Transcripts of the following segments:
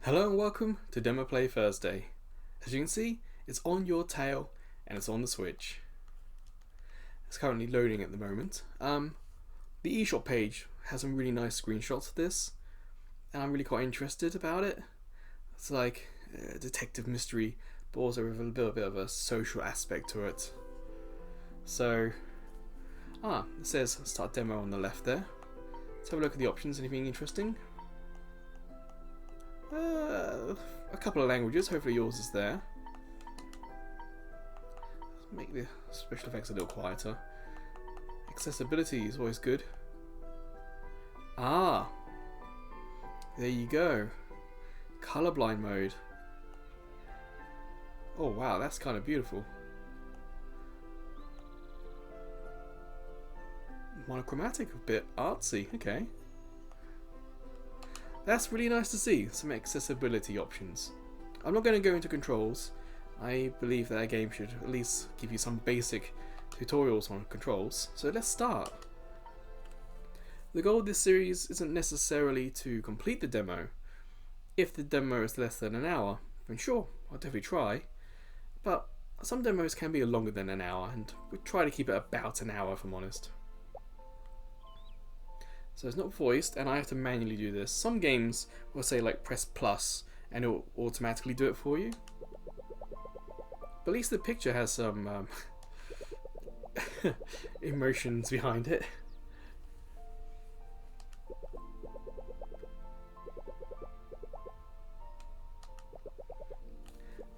Hello and welcome to Demo Play Thursday. As you can see, it's on your tail and it's on the Switch. It's currently loading at the moment. The eShop page has some really nice screenshots of this, and I'm really quite interested about it. It's like a detective mystery, but also with a little bit of a social aspect to it. So, it says start demo on the left there. Let's have a look at the options. Anything interesting? A couple of languages, hopefully yours is there. Let's make the special effects a little quieter. Accessibility is always good. There you go. Colorblind mode. Oh wow, that's kind of beautiful. Monochromatic, a bit artsy, okay. That's really nice to see, some accessibility options. I'm not going to go into controls. I believe that a game should at least give you some basic tutorials on controls, so let's start. The goal of this series isn't necessarily to complete the demo. If the demo is less than an hour, then sure, I'll definitely try. But some demos can be longer than an hour, and we try to keep it about an hour if I'm honest. So it's not voiced, and I have to manually do this. Some games will say like press plus and it will automatically do it for you. But at least the picture has some emotions behind it.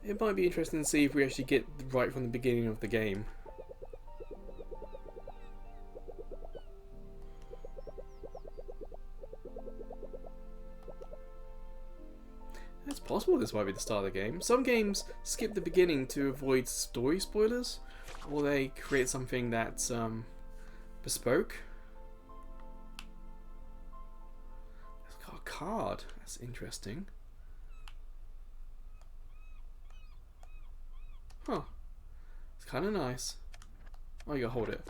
It might be interesting to see if we actually get right from the beginning of the game. It's possible this might be the start of the game. Some games skip the beginning to avoid story spoilers, or they create something that's bespoke. It's got a card. That's interesting. Huh. It's kind of nice. Oh, you gotta hold it.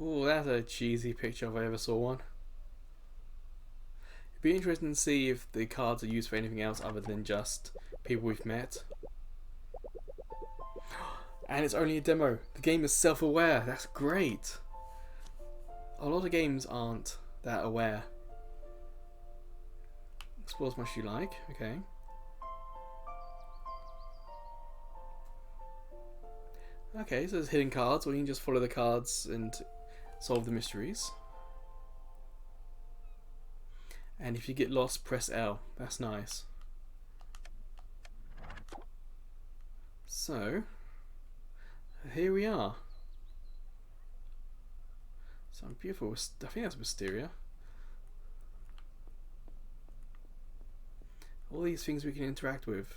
Oh, that's a cheesy picture if I ever saw one. It'd be interesting to see if the cards are used for anything else other than just people we've met. And it's only a demo. The game is self-aware. That's great. A lot of games aren't that aware. Explore as much as you like. Okay. Okay, so there's hidden cards, or you can just follow the cards and solve the mysteries. And if you get lost, press L. That's nice. So, here we are. Some beautiful, I think that's Wisteria. All these things we can interact with.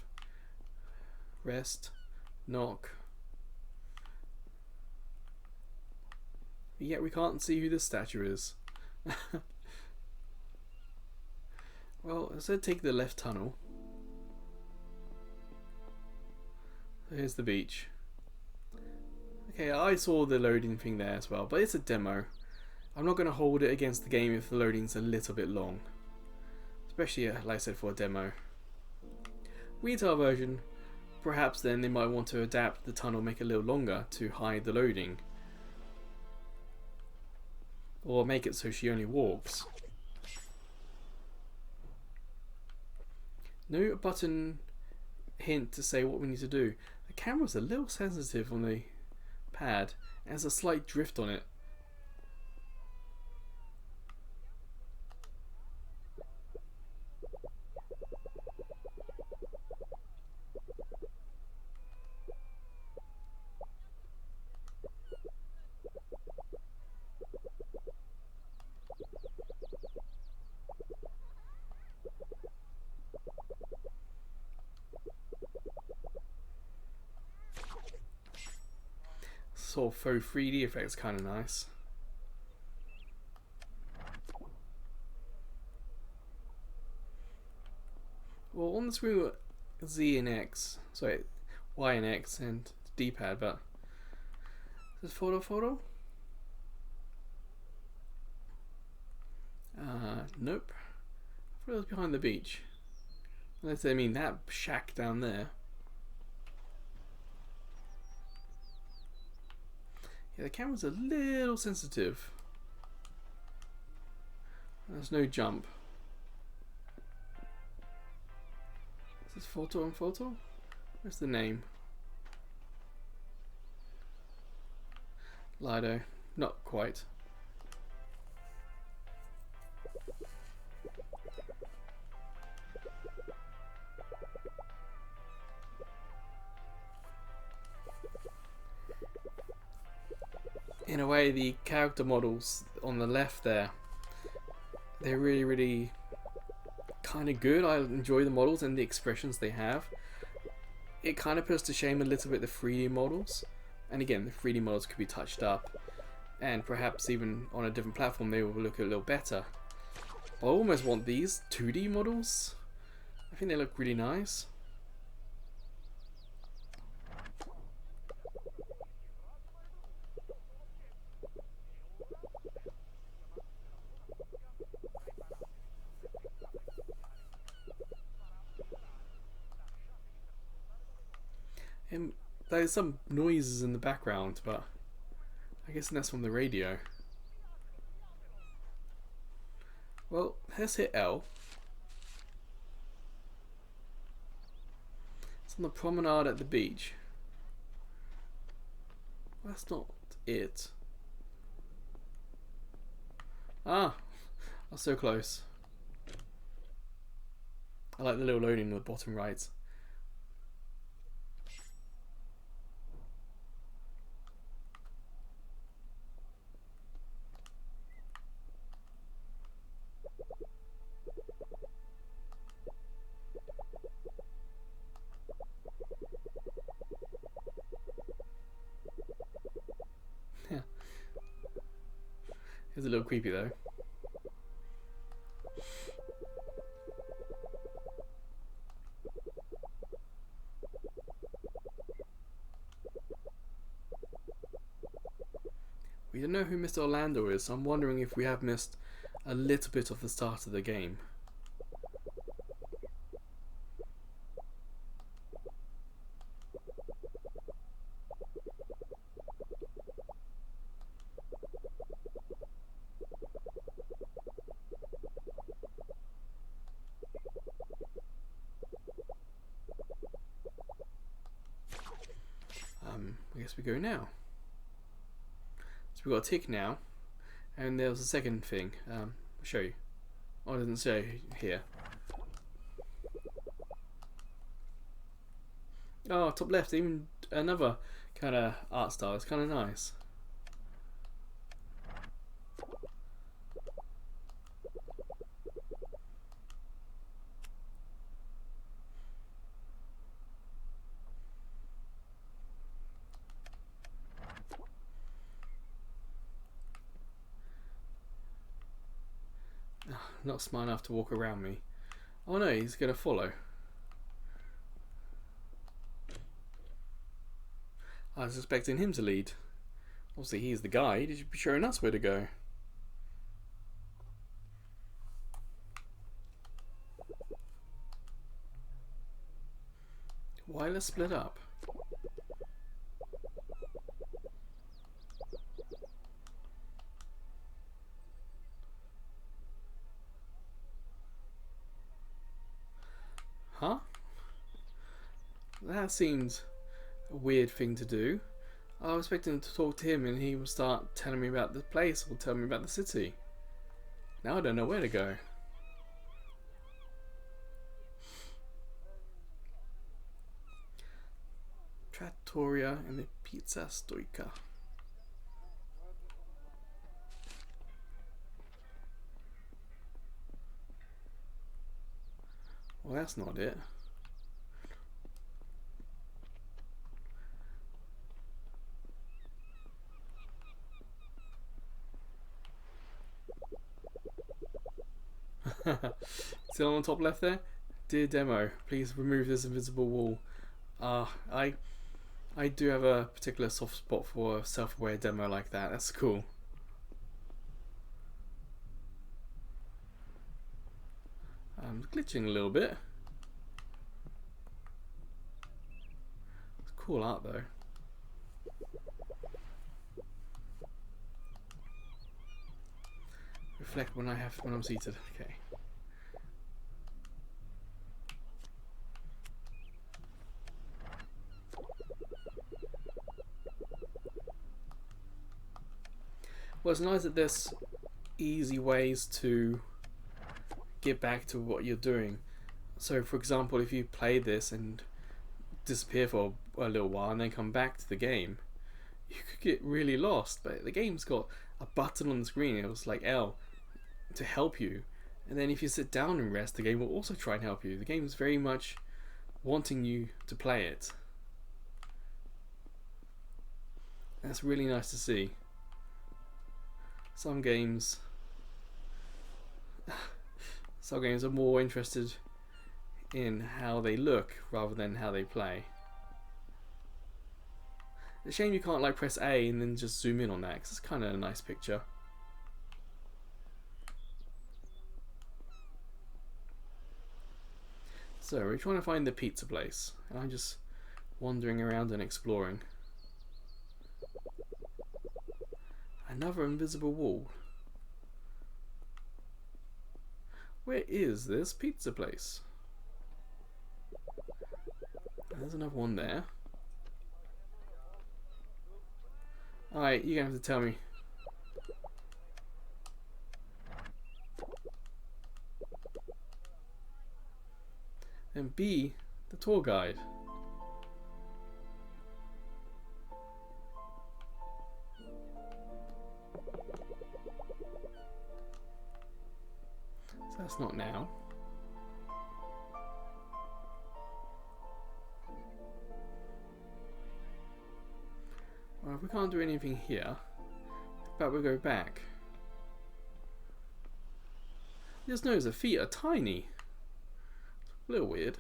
Rest, knock. Yet we can't see who this statue is. Well, instead take the left tunnel. Here's the beach. Okay, I saw the loading thing there as well, but it's a demo. I'm not going to hold it against the game if the loading's a little bit long. Especially, like I said, for a demo. Retail version, perhaps then they might want to adapt the tunnel, make it a little longer to hide the loading. Or make it so she only walks. No button hint to say what we need to do. The camera's a little sensitive on the pad and has a slight drift on it. Sort of faux 3D effect's kind of nice. Well, on the screen were Z and X, sorry, Y and X and D-pad, but is this photo? Nope. I thought it was behind the beach. Unless they mean that shack down there. Yeah, the camera's a little sensitive. There's no jump. Is this photo on photo? Where's the name? Lido. Not quite. In a way, the character models on the left there, they're really kind of good. I enjoy the models and the expressions they have. It kind of puts to shame a little bit the 3D models. And again, the 3D models could be touched up, and perhaps even on a different platform they will look a little better. I almost want these 2D models. I think they look really nice. And there's some noises in the background, but I guess that's from the radio. Well, let's hit L. It's on the promenade at the beach. That's not it. Ah, I was so close. I like the little loading on the bottom right. Yeah. It's a little creepy though. We don't know who Mr. Orlando is, so I'm wondering if we have missed a little bit of the start of the game. I guess we go now. So we've got a tick now, and there was a second thing. I'll show you. Oh, it doesn't say here. Oh, top left, even another kind of art style. It's kind of nice. Not smart enough to walk around me. Oh no, he's going to follow. I was expecting him to lead. Obviously he's the guide, he should be showing us where to go. Why let's split up? Huh? That seems a weird thing to do. I was expecting to talk to him and he would start telling me about the place or tell me about the city. Now I don't know where to go. Trattoria and the Pizza Stoica. Well, that's not it. Still on the top left there? Dear demo, please remove this invisible wall. I do have a particular soft spot for a self-aware demo like that. That's cool. I'm glitching a little bit. It's cool art though. Reflect when I'm seated. Okay. Well, it's nice that there's easy ways to get back to what you're doing. So, for example, if you play this and disappear for a little while and then come back to the game, you could get really lost. But the game's got a button on the screen, it was like L, to help you. And then if you sit down and rest, the game will also try and help you. The game is very much wanting you to play it. That's really nice to see. Some games are more interested in how they look rather than how they play. It's a shame you can't like press A and then just zoom in on that, because it's kind of a nice picture. So we're trying to find the pizza place, and I'm just wandering around and exploring. Another invisible wall. Where is this pizza place? There's another one there. Alright, you're gonna have to tell me. And B, the tour guide. So that's not now. Well, if we can't do anything here, but we'll go back. Just notice the feet are tiny. A little weird.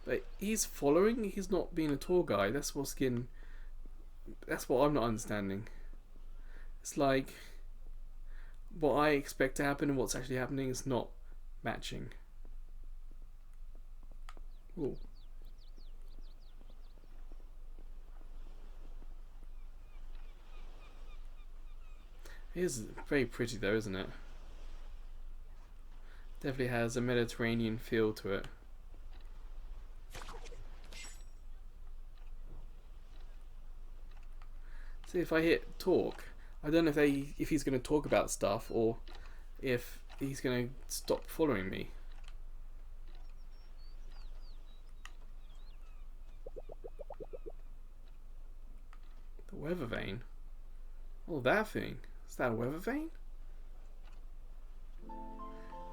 But he's following, he's not being a tour guide. That's what I'm not understanding. It's like what I expect to happen and what's actually happening is not matching. Ooh. It is very pretty though, isn't it? Definitely has a Mediterranean feel to it. See, if I hit talk, I don't know if he's going to talk about stuff or if he's going to stop following me. The weather vane. Oh, that thing. Is that a weather vane?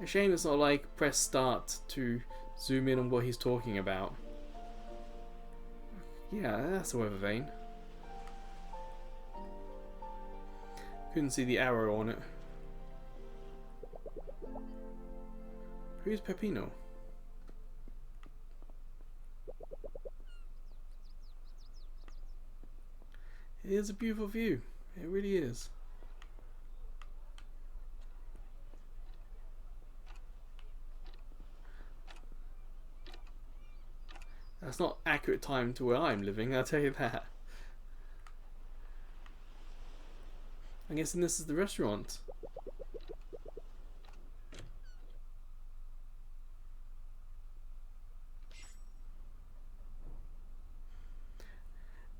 A shame it's not like press start to zoom in on what he's talking about. Yeah, that's a weather vane. Couldn't see the arrow on it. Who's Peppino? It is a beautiful view. It really is. That's not accurate time to where I'm living, I'll tell you that. I'm guessing this is the restaurant.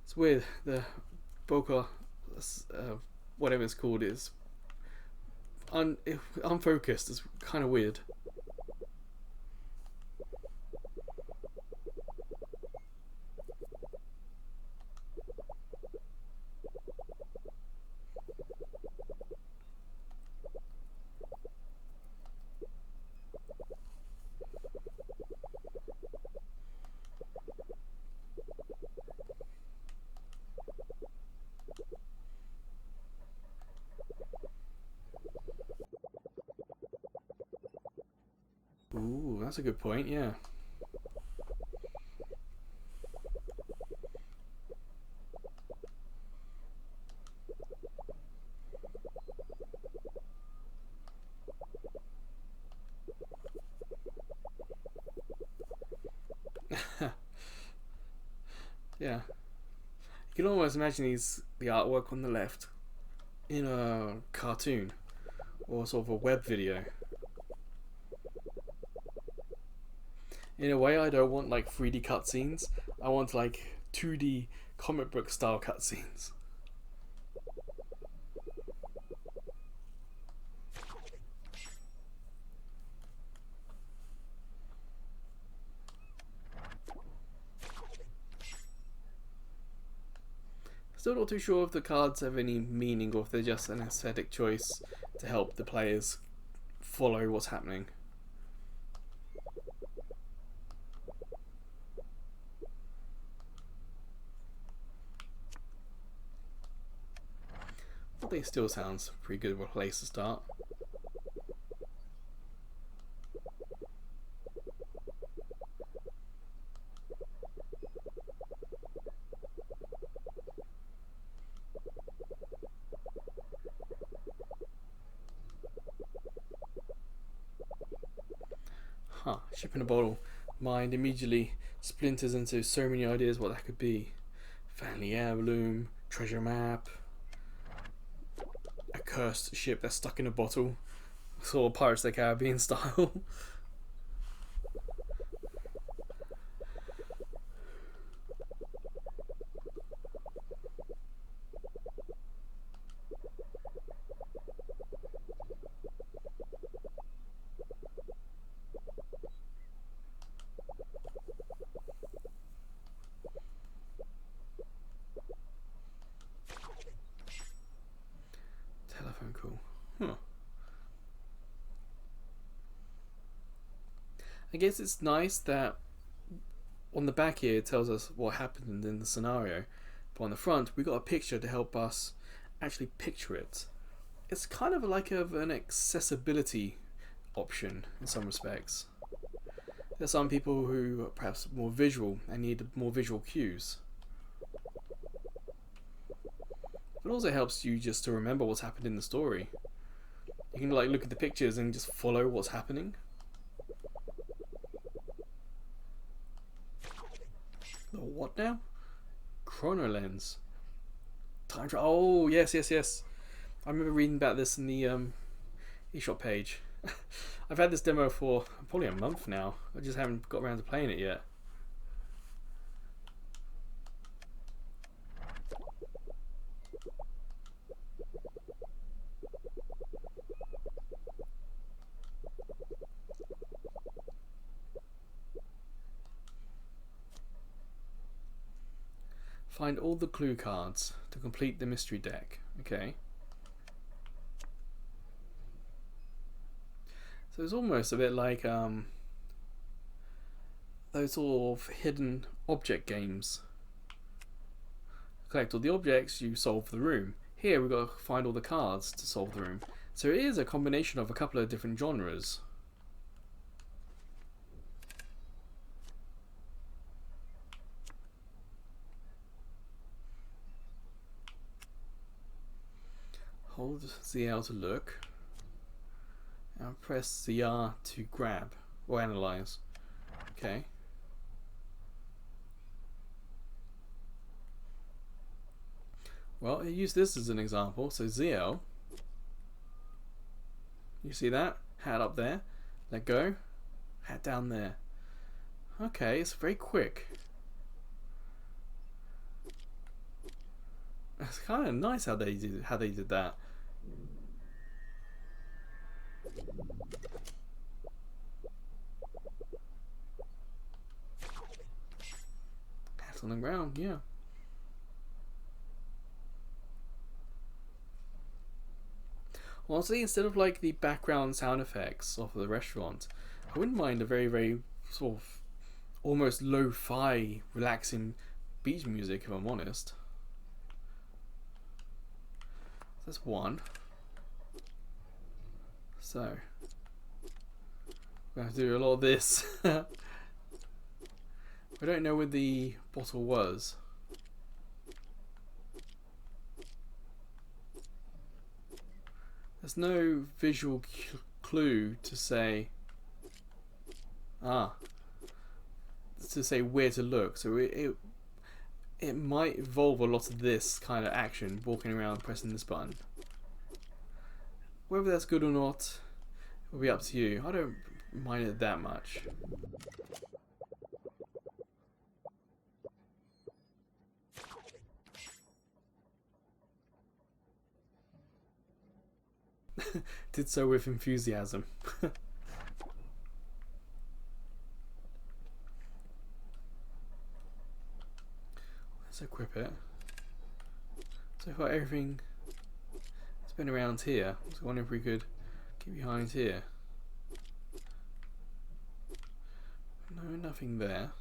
It's weird, the bokeh, whatever it's called, is unfocused. It's kind of weird. Ooh, that's a good point, yeah. Yeah. You can almost imagine the artwork on the left in a cartoon or sort of a web video. In a way, I don't want like 3D cutscenes. I want like 2D comic book style cutscenes. Still not too sure if the cards have any meaning or if they're just an aesthetic choice to help the players follow what's happening. But they still sounds pretty good of a place to start. Huh, ship in a bottle. Mind immediately splinters into so many ideas what that could be. Family heirloom, treasure map, a cursed ship that's stuck in a bottle. Sort of Pirates of the Caribbean style. Telephone call. Huh. I guess it's nice that on the back here it tells us what happened in the scenario, but on the front we got a picture to help us actually picture it. It's kind of like an accessibility option in some respects. There's some people who are perhaps more visual and need more visual cues. But it also helps you just to remember what's happened in the story. You can like look at the pictures and just follow what's happening. The what now? Chronolens. Time travel. Oh yes, yes, yes. I remember reading about this in the eShop page. I've had this demo for probably a month now. I just haven't got around to playing it yet. Find all the clue cards to complete the mystery deck. Okay. So it's almost a bit like those sort of hidden object games. Collect all the objects, you solve the room. Here we've got to find all the cards to solve the room. So it is a combination of a couple of different genres. Hold ZL to look. And press ZR to grab or analyze. Okay. Well, I use this as an example. So ZL, you see that? Hat up there. Let go. Hat down there. Okay, it's very quick. It's kind of nice how they did that. Hat on the ground, yeah. Honestly, instead of like the background sound effects of the restaurant, I wouldn't mind a very, very sort of almost lo-fi, relaxing beach music, if I'm honest. That's one. So, We have to do a lot of this. I don't know where the bottle was. There's no visual clue to say where to look, so it might involve a lot of this kind of action, walking around pressing this button. Whether that's good or not will be up to you. I don't mind it that much. Did so with enthusiasm. Let's equip it. So far everything has been around here. I was wondering if we could get behind here. No, nothing there.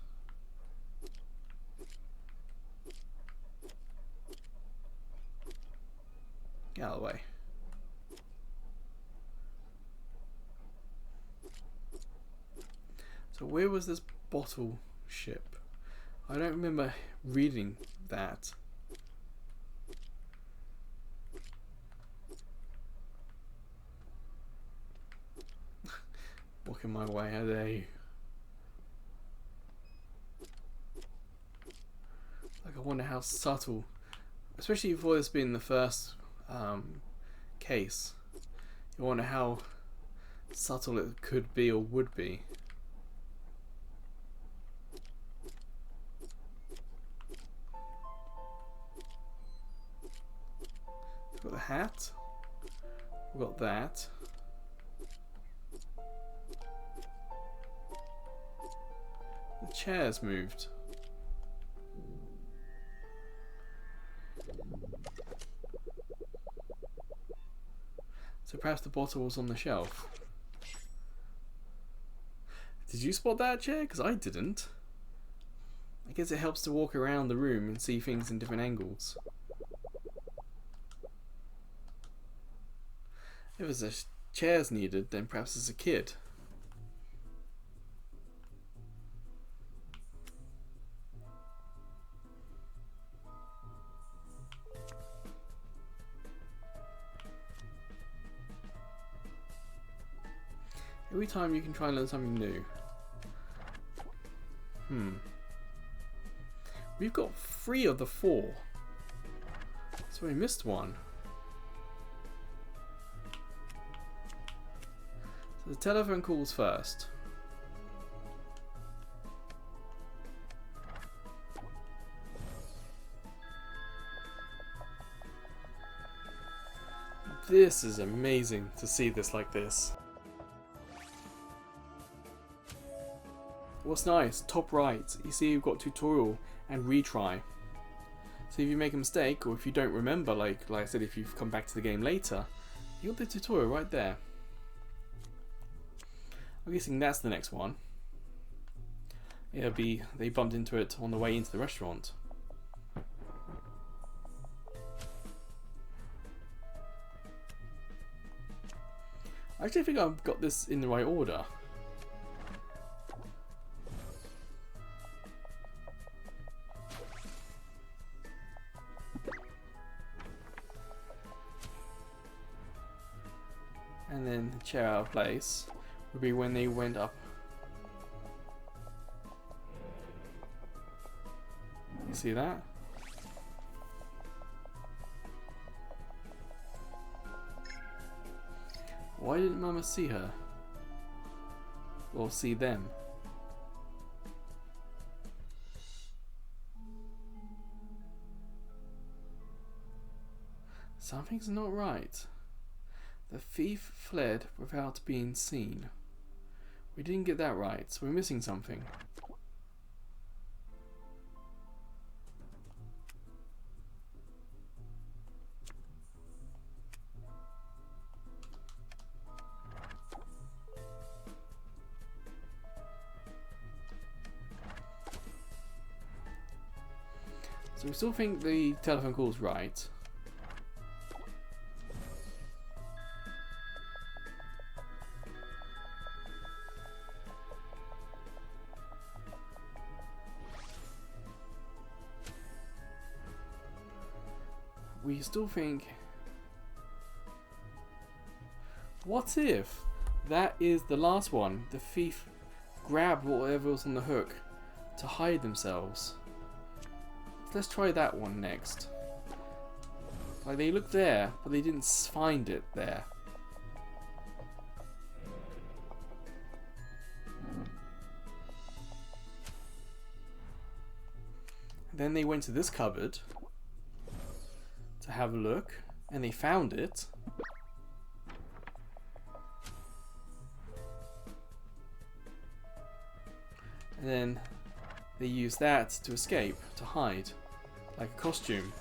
Get out of the way. So where was this bottle ship? I don't remember reading that. Walking my way, how dare you? Like, I wonder how subtle, especially for this being the first case, you wonder how subtle it could be or would be. We've got the hat, we've got that. The chair's moved. So perhaps the bottle was on the shelf. Did you spot that chair? Because I didn't. I guess it helps to walk around the room and see things in different angles. If there's a chair's needed, then perhaps it's a kid. Every time you can try and learn something new. We've got 3 of the 4. So we missed one. So the telephone calls first. This is amazing to see this like this. What's nice, top right, you see you've got tutorial and retry. So if you make a mistake, or if you don't remember, like I said, if you've come back to the game later, you got the tutorial right there. I'm guessing that's the next one. It'll be, they bumped into it on the way into the restaurant. I actually think I've got this in the right order. And then the chair out of place would be when they went up. You see that? Why didn't Mama see her? Or see them? Something's not right. The thief fled without being seen. We didn't get that right, so we're missing something. So we still think the telephone call's right. we still think, what if that is the last one? The thief grabbed whatever was on the hook to hide themselves. Let's try that one next. Like, they looked there, but they didn't find it there. Then they went to this cupboard to have a look, and they found it. And then they used that to escape, to hide, like a costume.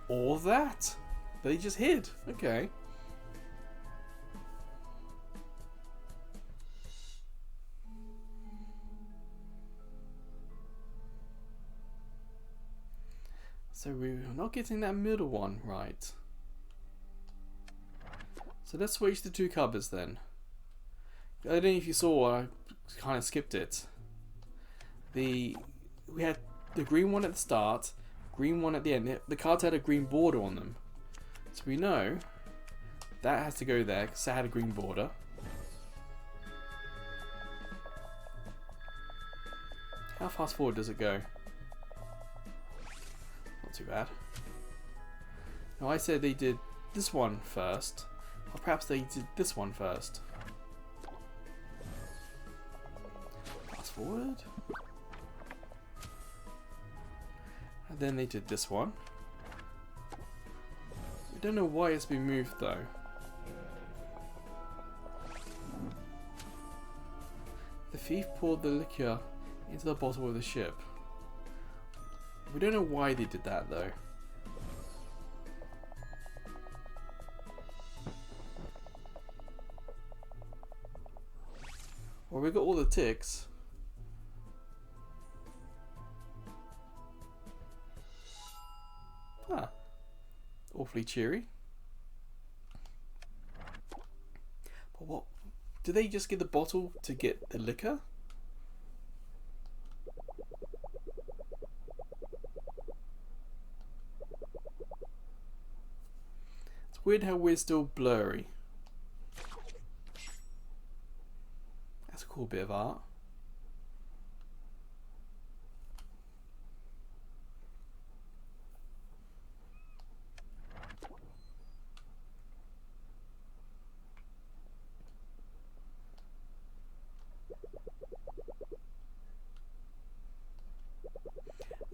All that? They just hid. Okay. So we're not getting that middle one right. So let's switch the two cupboards then. I don't know if you saw, I kind of skipped it. We had the green one at the start, green one at the end. The cards had a green border on them. So we know that has to go there because it had a green border. How fast forward does it go? Not too bad. Now I said they did this one first. Or perhaps they did this one first. Fast forward. And then they did this one. We don't know why it's been moved though. The thief poured the liquor into the bottom of the ship. We don't know why they did that though. Well, we got all the ticks. Ah, awfully cheery. But what? Did they just get the bottle to get the liquor? It's weird how we're still blurry. That's a cool bit of art.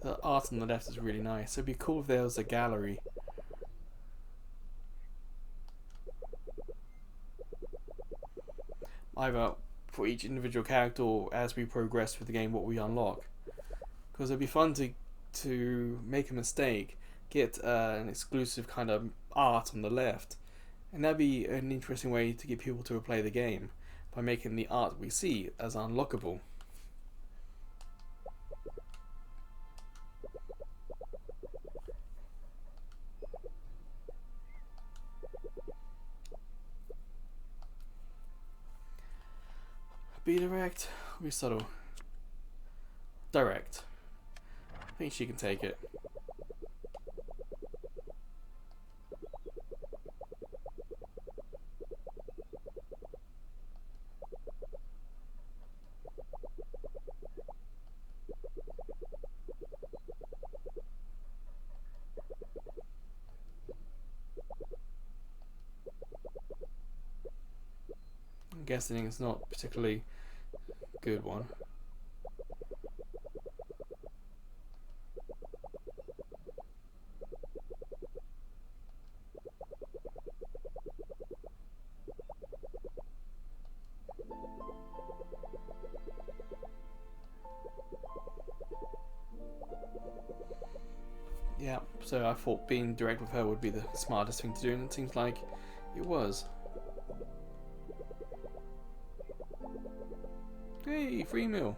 The art on the left is really nice. It'd be cool if there was a gallery. Either for each individual character or as we progress with the game what we unlock. Because it'd be fun to make a mistake, get an exclusive kind of art on the left, and that'd be an interesting way to get people to play the game by making the art we see as unlockable. Be direct, be subtle. Direct. I think she can take it. I'm guessing it's not particularly good one. Yeah, so I thought being direct with her would be the smartest thing to do, and it seems like it was. Hey, free meal.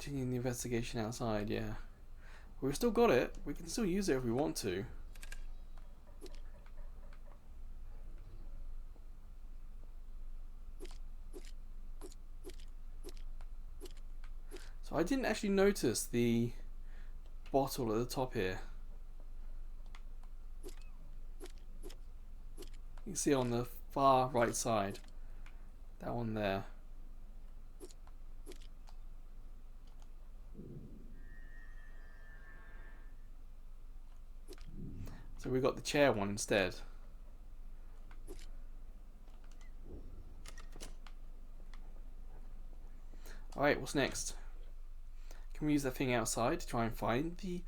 Continuing the investigation outside, yeah. We've still got it. We can still use it if we want to. So I didn't actually notice the bottle at the top here. You can see on the far right side. That one there. So we got the chair one instead. Alright, what's next? Can we use that thing outside to try and find the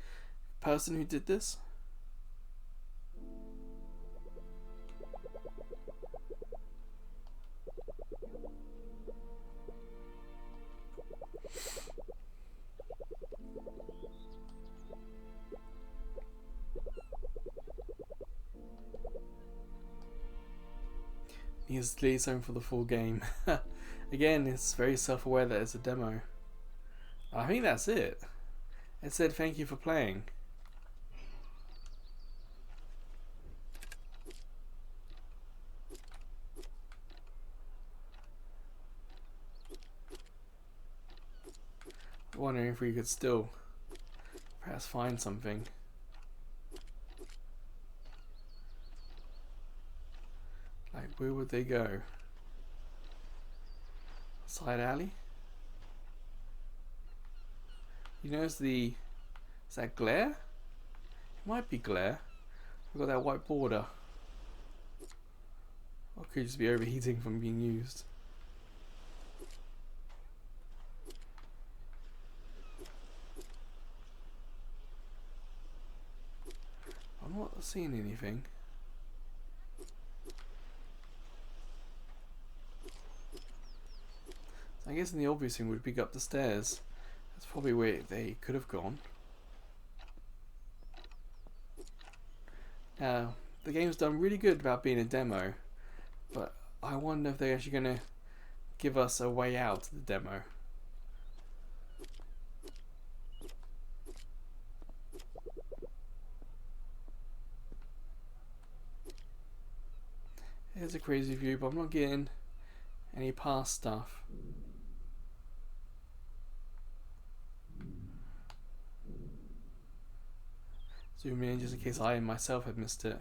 person who did this? Needs to leave something for the full game. Again, it's very self-aware that it's a demo. I think that's it. It said thank you for playing. I'm wondering if we could still perhaps find something. Like, where would they go? Side alley? You notice is that glare? It might be glare. We've got that white border. Or it could just be overheating from being used. I'm not seeing anything. I guess the obvious thing would pick up the stairs. That's probably where they could have gone. Now, the game's done really good about being a demo, but I wonder if they're actually going to give us a way out of the demo. Here's a crazy view, but I'm not getting any past stuff. Zoom in just in case I myself had missed it.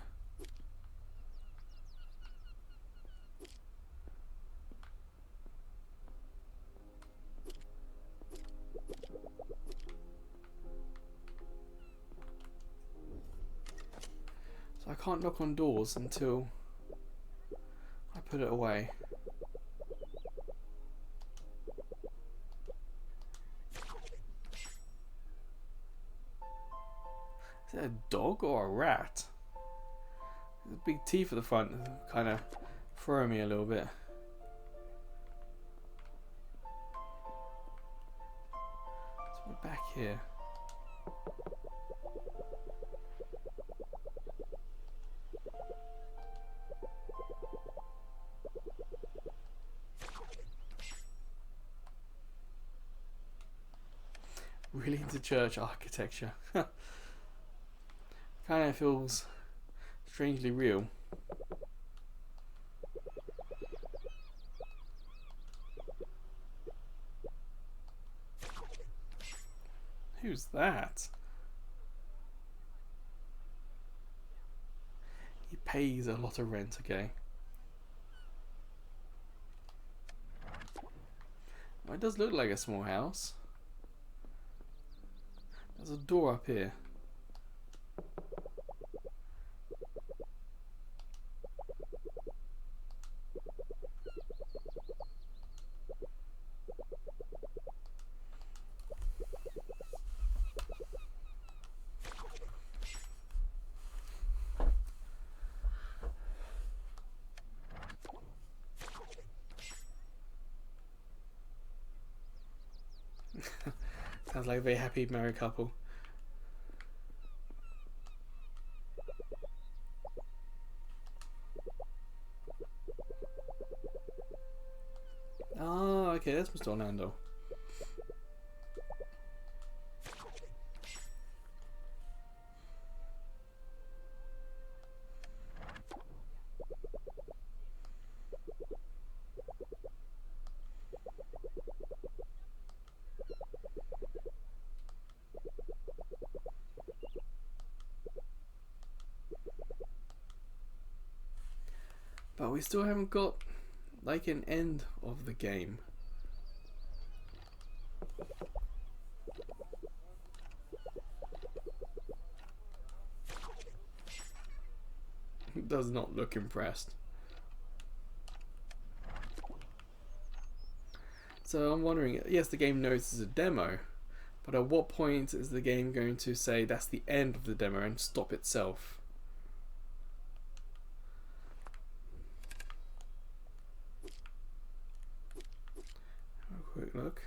So I can't knock on doors until I put it away. Is that a dog or a rat? The big teeth at the front kind of throw me a little bit. So we're back here. Really into church architecture. Kind of feels strangely real. Who's that? He pays a lot of rent, okay. Well, it does look like a small house. There's a door up here. Sounds like a very happy married couple. Oh, okay, that's Mr. Orlando. But we still haven't got like an end of the game. Does not look impressed. So I'm wondering, yes, the game knows it's a demo, but at what point is the game going to say that's the end of the demo and stop itself? Have a quick look.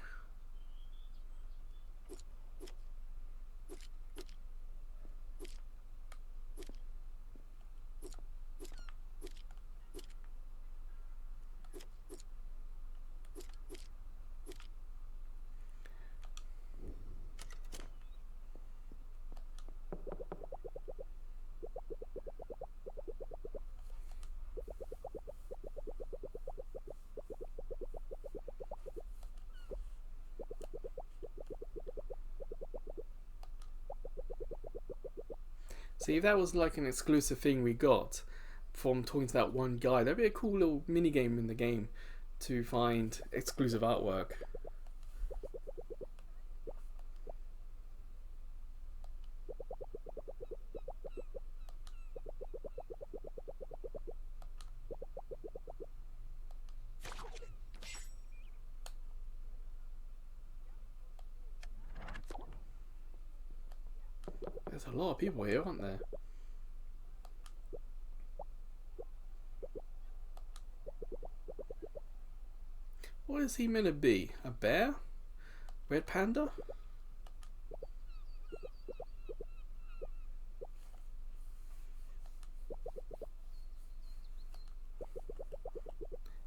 See, if that was like an exclusive thing we got from talking to that one guy, that'd be a cool little mini game in the game to find exclusive artwork. There's a lot of people here, aren't there? What is he meant to be? A bear? Red panda?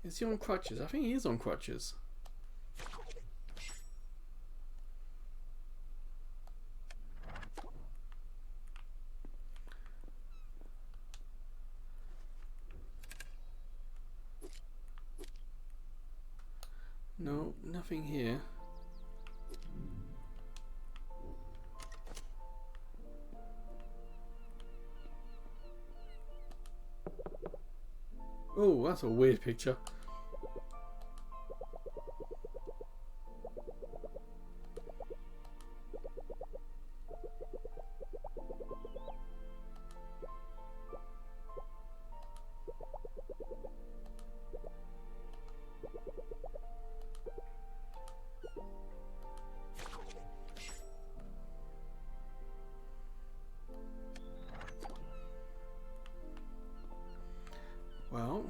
Is he on crutches? I think he is on crutches. No, nothing here. Oh, that's a weird picture. Well,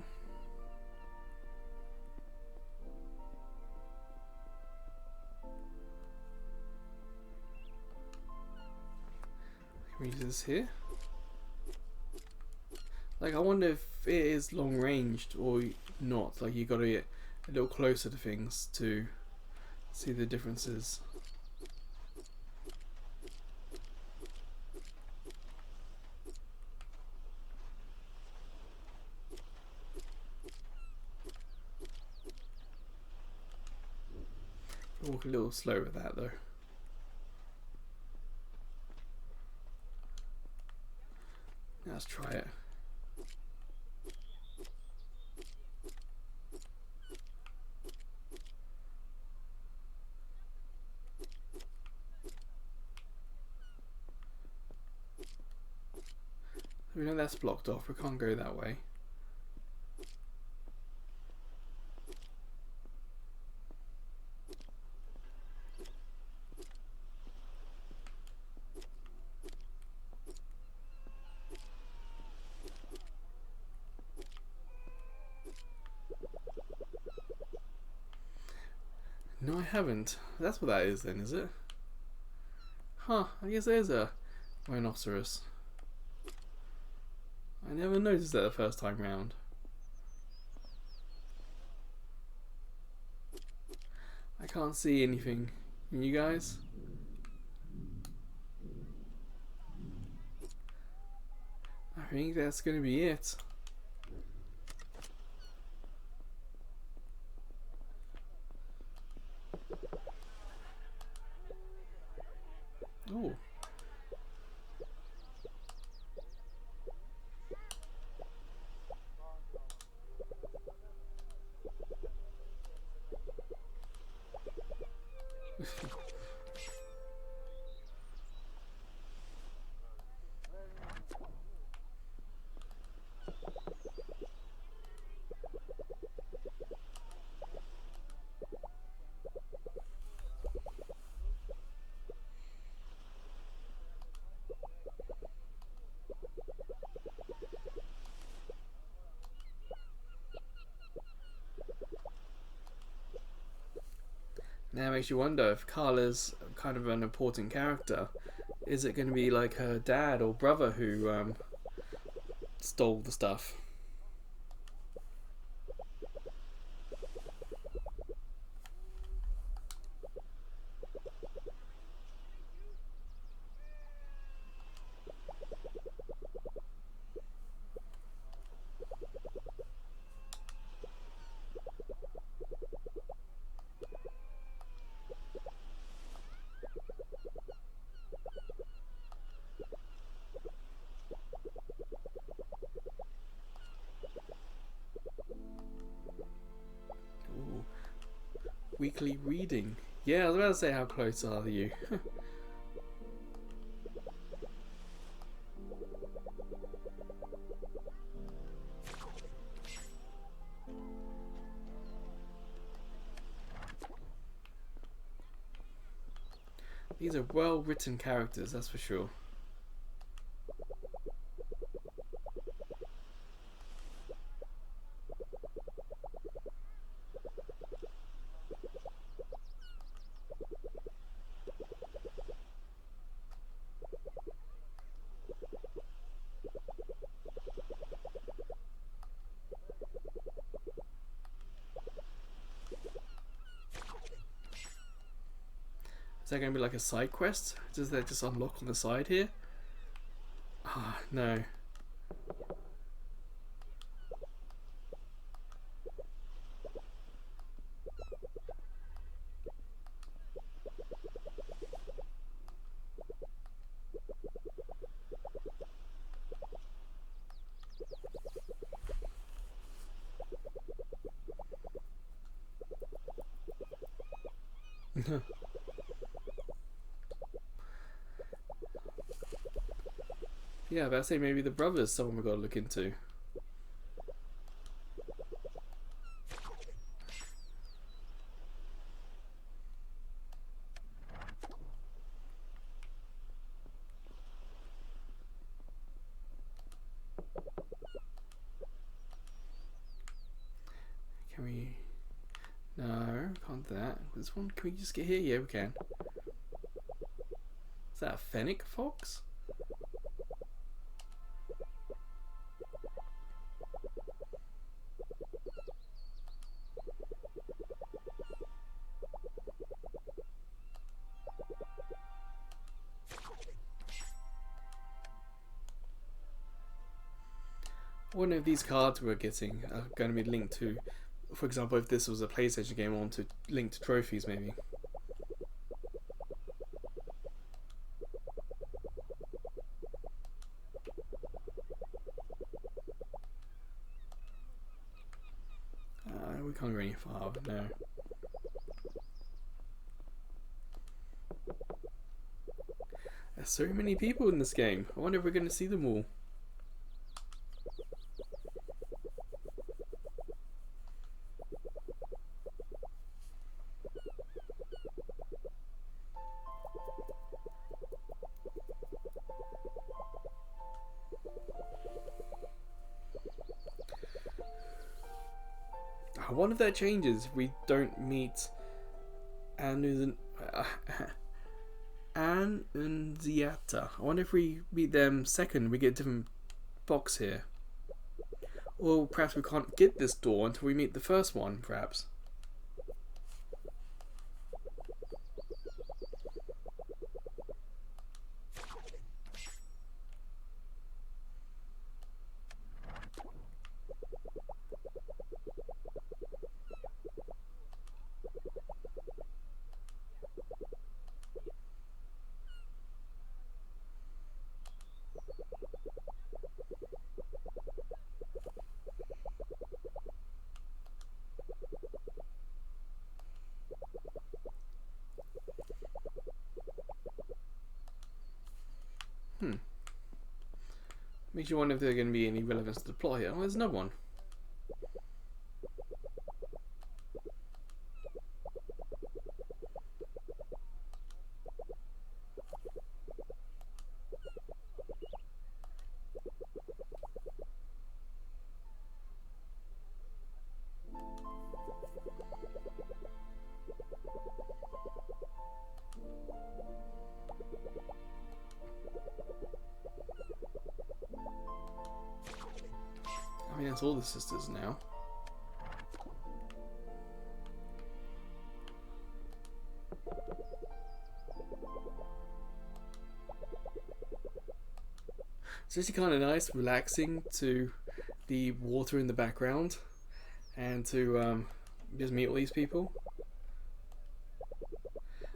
can we use this here? Like, I wonder if it is long ranged or not. Like, you got to get a little closer to things to see the differences. Walk a little slow with that though. Let's try it. We know that's blocked off, we can't go that way. No, I haven't. That's what that is then, is it? Huh, I guess there's a rhinoceros. I never noticed that the first time round. I can't see anything. Can you guys? I think that's going to be it. Oh. Now it makes you wonder if Carla's kind of an important character. Is it going to be like her dad or brother who stole the stuff? Ooh. Weekly reading. Yeah, I was about to say, how close are you? These are well written characters, that's for sure. Is that going to be like a side quest? Does that just unlock on the side here? Ah, no. Yeah, but I say maybe the brother's someone we've got to look into. Can we... No, can't that. This one, can we just get here? Yeah, we can. Is that a fennec fox? I wonder if these cards we're getting are going to be linked to, for example, if this was a PlayStation game, I want to link to trophies maybe. We can't go any farther, no. There's so many people in this game. I wonder if we're going to see them all. I wonder if that changes if we don't meet Annunziata. I wonder if we meet them second, we get a different box here. Or perhaps we can't get this door until we meet the first one, perhaps. Makes you wonder if there's going to be any relevance to the plot here. Oh, there's no one. I mean, that's all the sisters now. It's actually kind of nice, relaxing to the water in the background and to just meet all these people.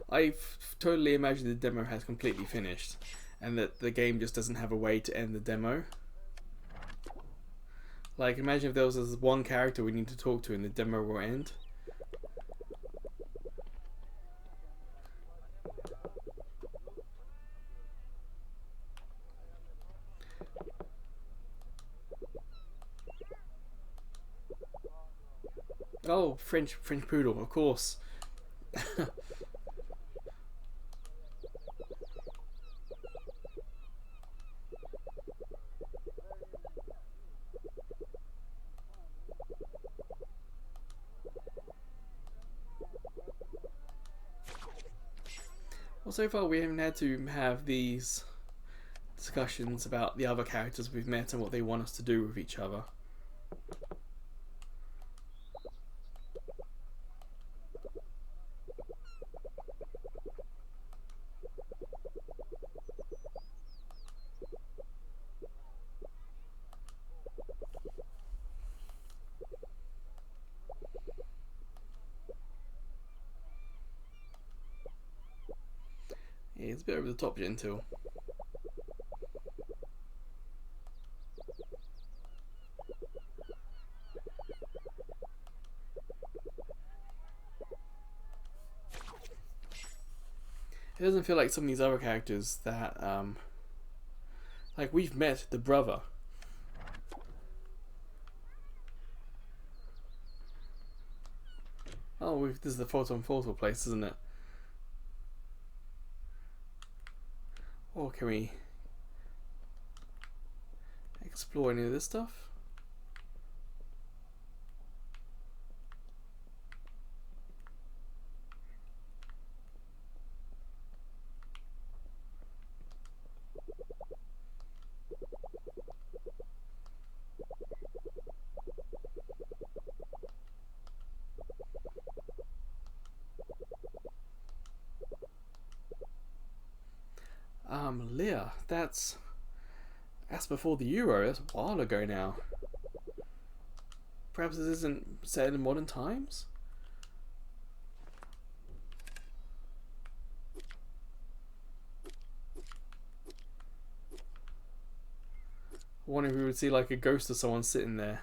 I've totally imagined the demo has completely finished and that the game just doesn't have a way to end the demo. Like, imagine if there was this one character we need to talk to and the demo will end. Oh, French Poodle, of course. Well, so far we haven't had to have these discussions about the other characters we've met and what they want us to do with each other. Yeah, it's a bit over the top, Gentil. It doesn't feel like some of these other characters that, like, we've met the brother. Oh, this is the Photon Photo place, isn't it? Or can we explore any of this stuff? Leah, that's before the Euro. That's a while ago now. Perhaps this isn't set in modern times? I wonder if we would see like a ghost of someone sitting there.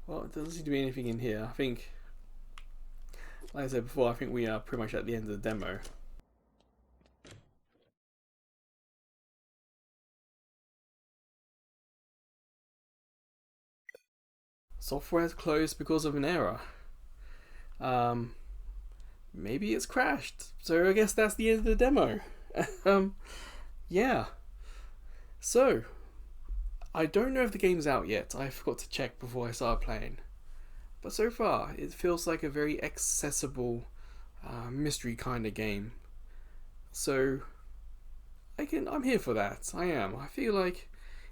Well, it doesn't seem to be anything in here. I think, like I said before, I think we are pretty much at the end of the demo. Software has closed because of an error. Maybe it's crashed. So I guess that's the end of the demo. Yeah. So, I don't know if the game's out yet. I forgot to check before I started playing. But so far, it feels like a very accessible mystery kind of game. So, I'm here for that. I am. I feel like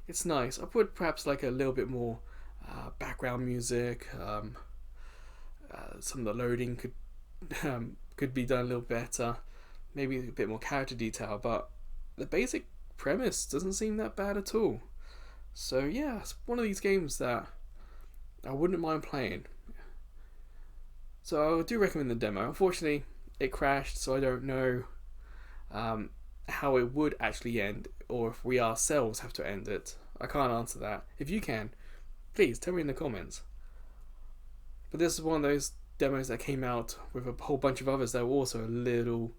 it's nice. I put perhaps like a little bit more background music. Some of the loading could be done a little better. Maybe a bit more character detail, but the basic premise doesn't seem that bad at all. So yeah, it's one of these games that I wouldn't mind playing. So I do recommend the demo. Unfortunately, it crashed, so I don't know how it would actually end, or if we ourselves have to end it. I can't answer that. If you can, Please tell me in the comments. But this is one of those demos that came out with a whole bunch of others that were also a little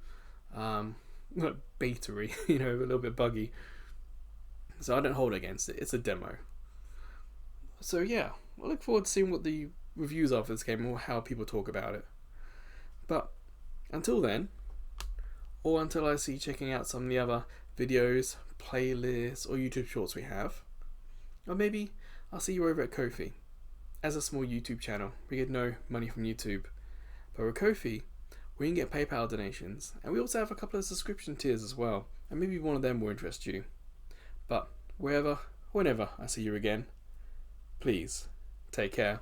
beta-y, a little bit buggy. So I don't hold against it. It's a demo. So yeah, I look forward to seeing what the reviews are for this game or how people talk about it. But until then, or until I see you checking out some of the other videos, playlists, or YouTube shorts we have, or maybe I'll see you over at Ko-fi. As a small YouTube channel, we get no money from YouTube, but with Ko-fi, we can get PayPal donations, and we also have a couple of subscription tiers as well, and maybe one of them will interest you. But wherever, whenever I see you again, please take care.